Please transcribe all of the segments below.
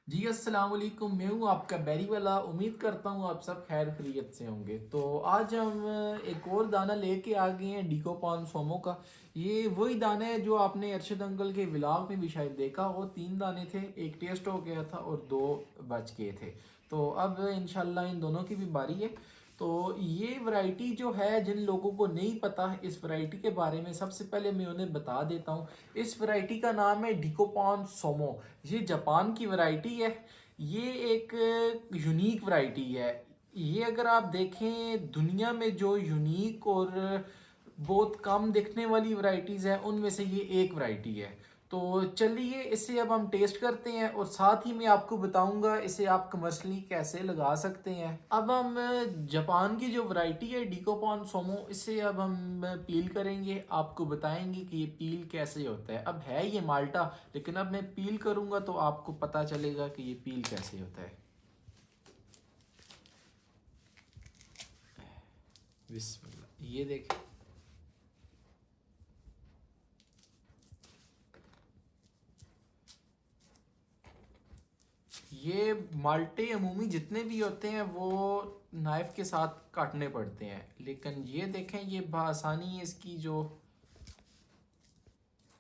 जी अस्सलाम वालेकुम। मैं हूँ आपका बैरी वाला। उम्मीद करता हूँ आप सब खैर खैरियत से होंगे। तो आज हम एक और दाना लेके आ गए हैं डिकोपॉन सोमो का। ये वही दाना है जो आपने अरशद अंकल के व्लॉग में भी शायद देखा। वो 3 दाने थे, एक टेस्ट हो गया था और 2 बच गए थे। तो अब इंशाल्लाह इन दोनों की भी बारी है। तो ये वैरायटी जो है, जिन लोगों को नहीं पता इस वैरायटी के बारे में, सबसे पहले मैं उन्हें बता देता हूँ। इस वैरायटी का नाम है डिकोपॉन सोमो। ये जापान की वैरायटी है। ये एक यूनिक वैरायटी है। ये अगर आप देखें दुनिया में जो यूनिक और बहुत कम दिखने वाली वैरायटीज़ हैं उनमें से ये एक वैरायटी है। तो चलिए इसे अब हम टेस्ट करते हैं और साथ ही मैं आपको बताऊंगा इसे आप कमर्शली कैसे लगा सकते हैं। अब हम जापान की जो वैरायटी है डिकोपॉन सोमो, इसे अब हम पील करेंगे, आपको बताएंगे कि ये पील कैसे होता है। अब है ये माल्टा, लेकिन अब मैं पील करूंगा तो आपको पता चलेगा कि ये पील कैसे होता है। बिस्मिल्लाह, ये देखें। ये माल्टे अमूमी जितने भी होते हैं वो नाइफ के साथ काटने पड़ते हैं, लेकिन ये देखें ये बआसानी इसकी जो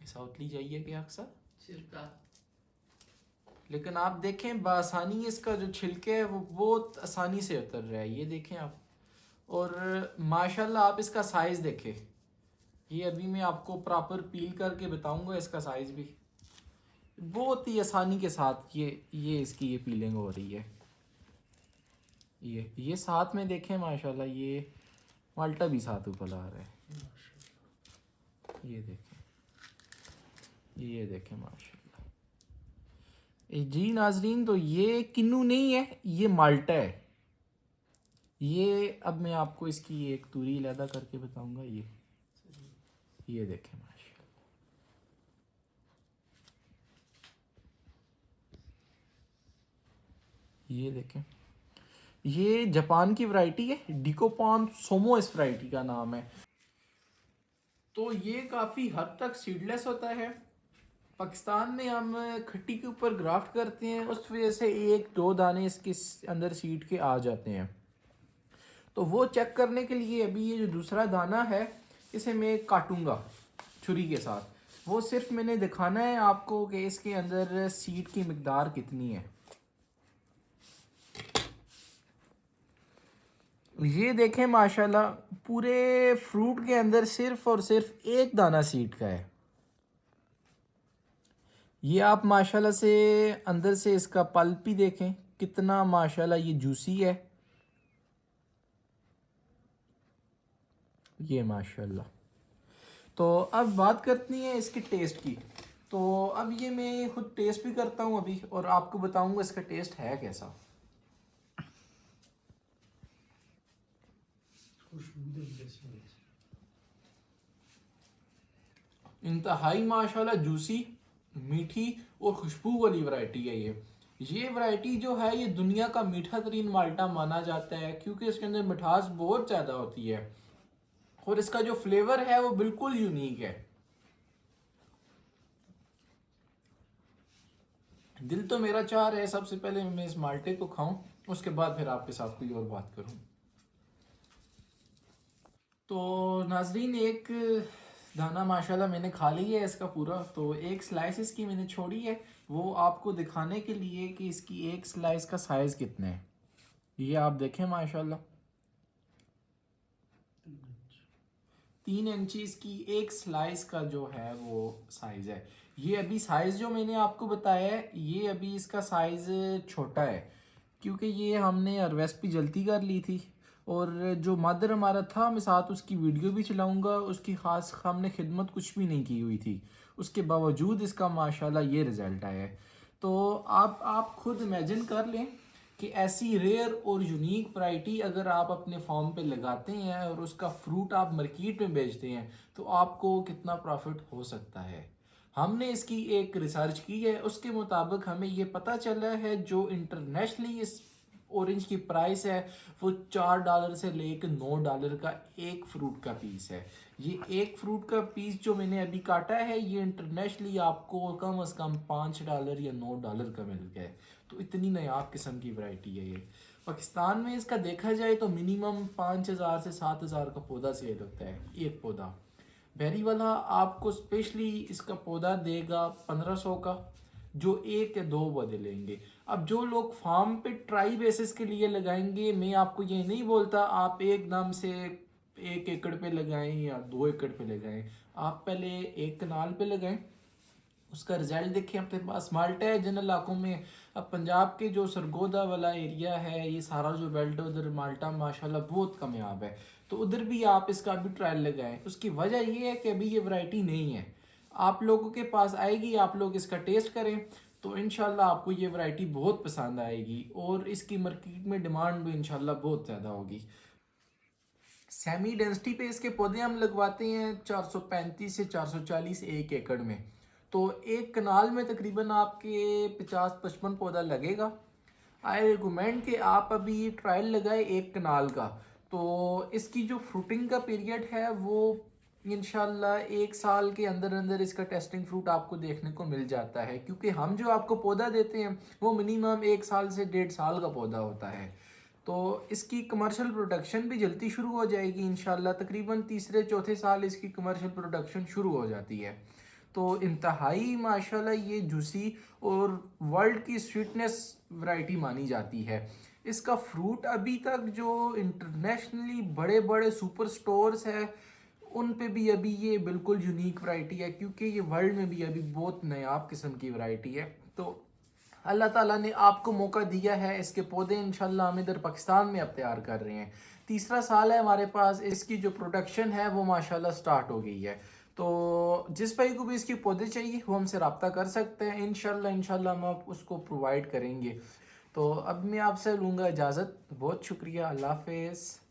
साउथली जाइए क्या अक्सर छिलका, लेकिन आप देखें बआसानी इसका जो छिलके है वो बहुत आसानी से उतर रहा है। ये देखें आप, और माशाल्लाह आप इसका साइज़ देखें। ये अभी मैं आपको प्रॉपर पील करके बताऊंगा इसका साइज़ भी। बहुत ही आसानी के साथ ये इसकी ये पीलिंग हो रही है। ये साथ में देखें माशाल्लाह, ये माल्टा भी साथ ऊपर आ रहा है। ये देखें माशाल्लाह। जी नाजरीन, तो ये किन्नू नहीं है, ये माल्टा है। ये अब मैं आपको इसकी एक दूरी अलहदा करके बताऊंगा। ये देखें माशाल्लाह। ये देखें, ये जापान की वैरायटी है, डिकोपॉन सोमो इस वैरायटी का नाम है। तो ये काफ़ी हद तक सीडलेस होता है। पाकिस्तान में हम खट्टी के ऊपर ग्राफ्ट करते हैं, उस वजह से 1-2 दाने इसके अंदर सीड के आ जाते हैं। तो वो चेक करने के लिए अभी ये जो दूसरा दाना है इसे मैं काटूंगा छुरी के साथ। वो सिर्फ मैंने दिखाना है आपको कि इसके अंदर सीड की मिकदार कितनी है। ये देखें माशाल्लाह, पूरे फ्रूट के अंदर सिर्फ और सिर्फ एक दाना सीड का है। ये आप माशाल्लाह से अंदर से इसका पल्प ही देखें कितना माशाल्लाह ये जूसी है। ये माशाल्लाह। तो अब बात करती हैं इसके टेस्ट की। तो अब ये मैं खुद टेस्ट भी करता हूँ अभी और आपको बताऊंगा इसका टेस्ट है कैसा। इंतहाई माशाल्लाह जूसी, मीठी और खुशबू वाली वैरायटी है ये वैरायटी जो है ये दुनिया का मीठा तरीन माल्टा माना जाता है, क्योंकि इसके अंदर मिठास बहुत ज़्यादा होती है और इसका जो फ्लेवर है वो बिल्कुल यूनिक है। दिल तो मेरा चाह रहा है सबसे पहले मैं इस माल्टे को खाऊं, उसके बाद फिर आपके साथ कोई और बात करूं। तो नाजरीन, एक दाना माशाल्लाह मैंने खा लिया है इसका पूरा। तो एक स्लाइस इसकी मैंने छोड़ी है, वो आपको दिखाने के लिए कि इसकी एक स्लाइस का साइज़ कितना है। ये आप देखें माशाल्लाह, 3 इंची इसकी एक स्लाइस का जो है वो साइज़ है। ये अभी साइज़ जो मैंने आपको बताया है ये अभी इसका साइज़ छोटा है, क्योंकि ये हमने रेसिपी जल्दी कर ली थी। और जो मदर हमारा था, मैं साथ उसकी वीडियो भी चलाऊंगा, उसकी ख़ास हमने खिदमत कुछ भी नहीं की हुई थी, उसके बावजूद इसका माशाल्लाह ये रिज़ल्ट आया है। तो आप खुद इमेजिन कर लें कि ऐसी रेयर और यूनिक वैरायटी अगर आप अपने फार्म पे लगाते हैं और उसका फ्रूट आप मार्केट में बेचते हैं तो आपको कितना प्रॉफिट हो सकता है। हमने इसकी एक रिसर्च की है, उसके मुताबिक हमें ये पता चला है जो इंटरनेशनली इस ऑरेंज की प्राइस है वो $4 से लेकर $9 का एक फ्रूट का पीस है। ये एक फ्रूट का पीस जो मैंने अभी काटा है ये इंटरनेशनली आपको कम से कम $5 या $9 का मिल गया है। तो इतनी नायाब किस्म की वैरायटी है ये। पाकिस्तान में इसका देखा जाए तो मिनिमम 5,000 से 7,000 का पौधा सेल होता है एक पौधा। बेरी वाला आपको स्पेशली इसका पौधा देगा 1,500 का, जो एक या दो पौधे लेंगे। अब जो लोग फार्म पे ट्राई बेसिस के लिए लगाएंगे, मैं आपको ये नहीं बोलता आप एकदम से 1 एकड़ पे लगाएं या 2 एकड़ पे लगाएं। आप पहले 1 कनाल पे लगाएं, उसका रिजल्ट देखें। अपने पास माल्टा है जिन इलाकों में। अब पंजाब के जो सरगोदा वाला एरिया है, ये सारा जो बेल्ट है, उधर माल्टा माशाल्लाह बहुत कामयाब है, तो उधर भी आप इसका भी ट्रायल लगाएं। उसकी वजह ये है कि अभी ये वैरायटी नहीं है, आप लोगों के पास आएगी, आप लोग इसका टेस्ट करें तो इंशाल्लाह आपको ये वैरायटी बहुत पसंद आएगी और इसकी मार्केट में डिमांड भी इंशाल्लाह बहुत ज़्यादा होगी। सेमी डेंसिटी पे इसके पौधे हम लगवाते हैं 435 से 440 1 एकड़ में। तो 1 कनाल में तकरीबन आपके 50-55 पौधा लगेगा। आई रिकमेंड कि आप अभी ट्रायल लगाए 1 कनाल का, तो इसकी जो फ्रूटिंग का पीरियड है वो इंशाल्लाह 1 साल के अंदर अंदर इसका टेस्टिंग फ्रूट आपको देखने को मिल जाता है, क्योंकि हम जो आपको पौधा देते हैं वो मिनिमम 1 साल से 1.5 साल का पौधा होता है। तो इसकी कमर्शियल प्रोडक्शन भी जल्दी शुरू हो जाएगी इंशाल्लाह, तकरीबन तीसरे चौथे साल इसकी कमर्शियल प्रोडक्शन शुरू हो जाती है। तो इंतहाई माशाल्लाह ये जूसी और वर्ल्ड की स्वीटनेस वैरायटी मानी जाती है। इसका फ्रूट अभी तक जो इंटरनेशनली बड़े बड़े सुपर स्टोर्स है उन पे भी अभी ये बिल्कुल यूनिक वैरायटी है, क्योंकि ये वर्ल्ड में भी अभी बहुत नायाब किस्म की वैरायटी है। तो अल्लाह ताला ने आपको मौका दिया है, इसके पौधे इंशाल्लाह हम इधर पाकिस्तान में अब तैयार कर रहे हैं। तीसरा साल है हमारे पास, इसकी जो प्रोडक्शन है वो माशाल्लाह स्टार्ट हो गई है। तो जिस भाई को भी इसके पौधे चाहिए वो हमसे रब्ता कर सकते हैं, इंशाल्लाह हम आप उसको प्रोवाइड करेंगे। तो अब मैं आपसे लूँगा इजाज़त। बहुत शुक्रिया, अल्लाह हाफिज़।